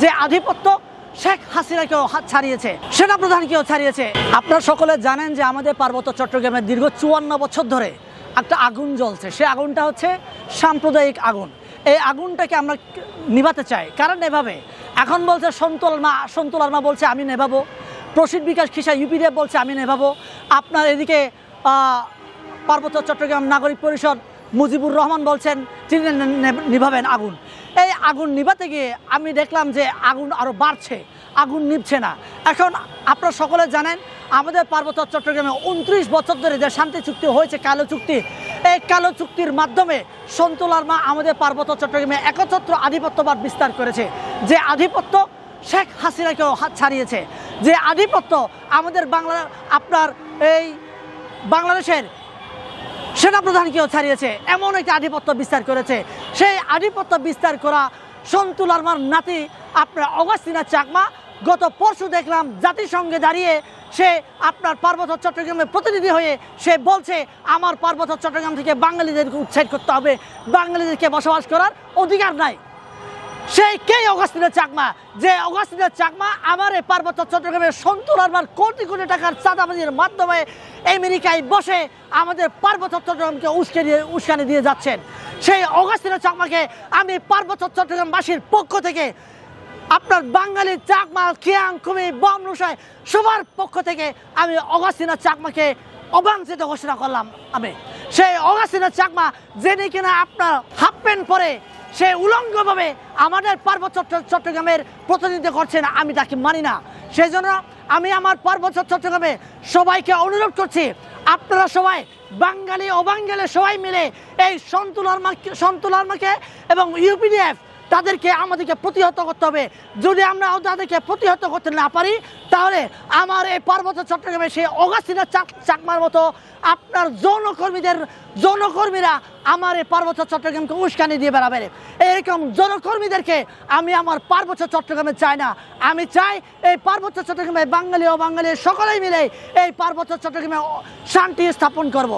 যে আধিপত্য শেখ হাসিনাকেও হাত ছাড়িয়েছে, সেনাপ্রধানকেও ছাড়িয়েছে। আপনারা সকলে জানেন যে আমাদের পার্বত্য চট্টগ্রামের দীর্ঘ 54 বছর ধরে একটা আগুন জ্বলছে। সেই আগুনটা হচ্ছে সাম্প্রদায়িক আগুন। এই আগুনটাকে আমরা নিভাতে চাই। কারণ নেভাবে এখন বলছে সন্তুল আলমা বলছে আমি নেভাবো, প্রসিদ্ধ বিকাশ খিসা ইউপিডিএফ বলছে আমি নেভাবো। আপনার এদিকে পার্বত্য চট্টগ্রাম নাগরিক পরিষদ মুজিবুর রহমান বলছেন তিনি নিভাবেন আগুন। এই আগুন নিভাতে গিয়ে আমি দেখলাম যে আগুন আরও বাড়ছে, আগুন নিভছে না। এখন আপনারা সকলে জানেন আমাদের পার্বত্য চট্টগ্রামে 29 বছর ধরে যে শান্তি চুক্তি হয়েছে, কালো চুক্তি, এই কালো চুক্তির মাধ্যমে সন্তুল আলমা আমাদের পার্বত্য চট্টগ্রামে একচ্ছত্র আধিপত্যবাদ বিস্তার করেছে। যে আধিপত্য শেখ হাসিনাকেও হাত ছাড়িয়েছে, যে আধিপত্য আমাদের আপনার এই বাংলাদেশের সেনাপ্রধানকেও ছাড়িয়েছে, এমন একটা আধিপত্য বিস্তার করেছে। সেই আধিপত্য বিস্তার করা সন্তুল আলমার নাতি আপনার অগাস্তিনা চাকমা গত পরশু দেখলাম জাতিসংঘে দাঁড়িয়ে সে আপনার পার্বত্য চট্টগ্রামের প্রতিনিধি হয়ে সে বলছে আমার পার্বত্য চট্টগ্রাম থেকে বাঙালিদেরকে উচ্ছেদ করতে হবে, বাঙালিদেরকে বসবাস করার অধিকার নাই। সেই কে অগাস্তিনা চাকমা? যে অগাস্তিনা চাকমা আমার এই পার্বত্য চট্টগ্রামের সন্তুল আলমার কোটি কোটি টাকার চাঁদাবাজির মাধ্যমে আমেরিকায় বসে আমাদের পার্বত্য চট্টগ্রামকে উস্কানি দিয়ে যাচ্ছেন। সেই অগাস্তিনা চাকমাকে আমি পার্বত্য চট্টগ্রামবাসীর পক্ষ থেকে আপনার বাঙালি চাকমা খিয়াং কুমি বমনুসাই সবার পক্ষ থেকে আমি অগাস্তিনা চাকমাকে অবাঞ্ছিত ঘোষণা করলাম। আমি সেই অগাস্তিনা চাকমা যিনি কিনা আপনার হাফ প্যান্ট পরে সে উলঙ্গভাবে আমাদের পার্বত্য চট্টগ্রামের প্রতিনিধিত্ব করছেন, আমি তাকে মানি না। সেই জন্য আমি আমার পার্বত্য চট্টগ্রামে সবাইকে অনুরোধ করছি, আপনারা সবাই বাঙালি অবাঙালি সবাই মিলে এই সন্তুল আলমাকে এবং ইউপিডিএফ তাদেরকে আমাদেরকে প্রতিহত করতে হবে। যদি আমরা তাদেরকে প্রতিহত করতে না পারি তাহলে আমার এই পার্বত্য চট্টগ্রামে সেই অগাস্তিনা চাকমার মতো আপনার যৌনকর্মীরা আমার এই পার্বত্য চট্টগ্রামকে উস্কানি দিয়ে বেড়াবে। এরকম যৌনকর্মীদেরকে আমি আমার পার্বত্য চট্টগ্রামে চাই না। আমি চাই এই পার্বত্য চট্টগ্রামে বাঙালি অবাঙালি সকলেই মিলে এই পার্বত্য চট্টগ্রামে শান্তি স্থাপন করব।